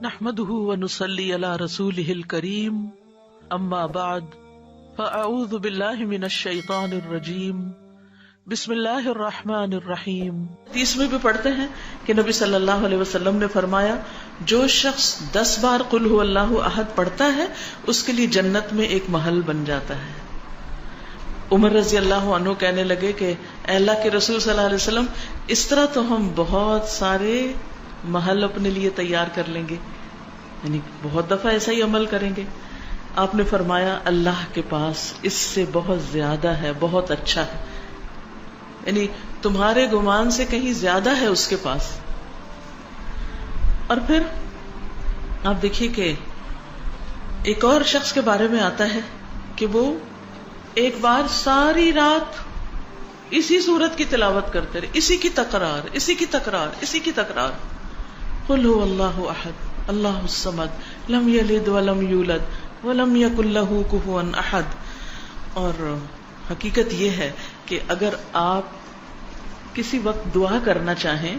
نحمده ونصلي على رسوله الكريم اما بعد فاعوذ بالله من الشیطان الرجیم بسم اللہ الرحمن الرحیم. 30 بھی پڑھتے ہیں کہ نبی صلی اللہ علیہ وسلم نے فرمایا جو شخص 10 بار قل هو اللہ احد پڑھتا ہے اس کے لیے جنت میں ایک محل بن جاتا ہے. عمر رضی اللہ عنہ کہنے لگے کہ اے اللہ کے رسول صلی اللہ علیہ وسلم اس طرح تو ہم بہت سارے محل اپنے لیے تیار کر لیں گے، یعنی بہت دفعہ ایسا ہی عمل کریں گے. آپ نے فرمایا اللہ کے پاس اس سے بہت زیادہ ہے، بہت اچھا ہے، یعنی تمہارے گمان سے کہیں زیادہ ہے اس کے پاس. اور پھر آپ دیکھیے کہ ایک اور شخص کے بارے میں آتا ہے کہ وہ ایک بار ساری رات اسی سورت کی تلاوت کرتے رہے، اسی کی تکرار، اسی کی تکرار، اسی کی تکرار. قل هو اللہ احد اللہ الصمد لم یلد ولم یولد ولم یکن لہ کفوا احد. اور حقیقت یہ ہے کہ اگر آپ کسی وقت دعا کرنا چاہیں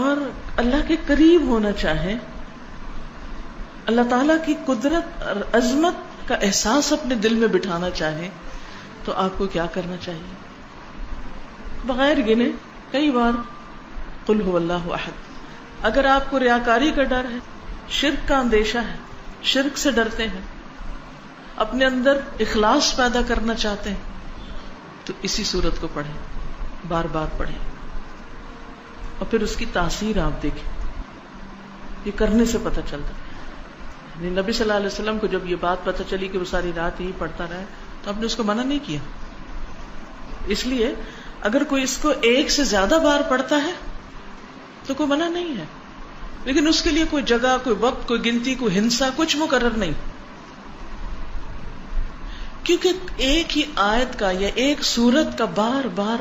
اور اللہ کے قریب ہونا چاہیں، اللہ تعالی کی قدرت اور عظمت کا احساس اپنے دل میں بٹھانا چاہیں تو آپ کو کیا کرنا چاہیے؟ بغیر گنے کئی بار قل هو اللہ احد. اگر آپ کو ریاکاری کا ڈر ہے، شرک کا اندیشہ ہے، شرک سے ڈرتے ہیں، اپنے اندر اخلاص پیدا کرنا چاہتے ہیں تو اسی صورت کو پڑھیں، بار بار پڑھیں اور پھر اس کی تاثیر آپ دیکھیں. یہ کرنے سے پتہ چلتا ہے. نبی صلی اللہ علیہ وسلم کو جب یہ بات پتہ چلی کہ وہ ساری رات یہی پڑھتا رہا تو آپ نے اس کو منع نہیں کیا. اس لیے اگر کوئی اس کو ایک سے زیادہ بار پڑھتا ہے تو کوئی منع نہیں ہے، لیکن اس کے لیے کوئی جگہ، کوئی وقت، کوئی گنتی، کوئی ہنسا کچھ مقرر نہیں. کیونکہ ایک ہی آیت کا یا ایک سورت کا بار بار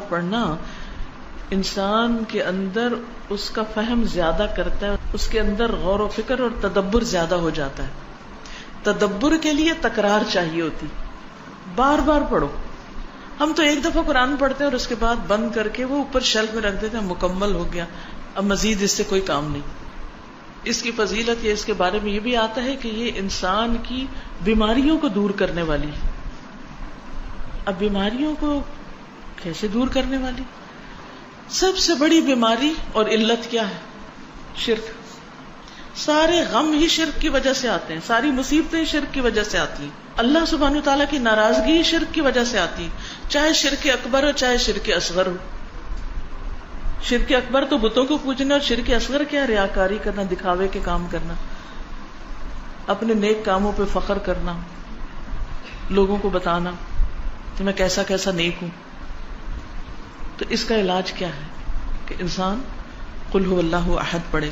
پڑھنا انسان کے اندر اس کا فہم زیادہ کرتا ہے، اس کے اندر غور و فکر اور تدبر زیادہ ہو جاتا ہے. تدبر کے لیے تکرار چاہیے ہوتی، بار بار پڑھو. ہم تو ایک دفعہ قرآن پڑھتے ہیں اور اس کے بعد بند کر کے وہ اوپر شیلف میں رکھ دیتے ہیں، مکمل ہو گیا، اب مزید اس سے کوئی کام نہیں. اس کی فضیلت یا اس کے بارے میں یہ بھی آتا ہے کہ یہ انسان کی بیماریوں کو دور کرنے والی. اب بیماریوں کو کیسے دور کرنے والی؟ سب سے بڑی بیماری اور علت کیا ہے؟ شرک. سارے غم ہی شرک کی وجہ سے آتے ہیں، ساری مصیبتیں شرک کی وجہ سے آتی ہیں. اللہ سبحانہ وتعالیٰ کی ناراضگی شرک کی وجہ سے آتی، چاہے شرک اکبر ہو چاہے شرک اصغر ہو. شرک اکبر تو بتوں کو پوجنا، اور شرک اصغر کیا؟ ریاکاری کرنا، دکھاوے کے کام کرنا، اپنے نیک کاموں پہ فخر کرنا، لوگوں کو بتانا کہ میں کیسا کیسا نیک ہوں. تو اس کا علاج کیا ہے کہ انسان قل هو اللہ احد پڑھے.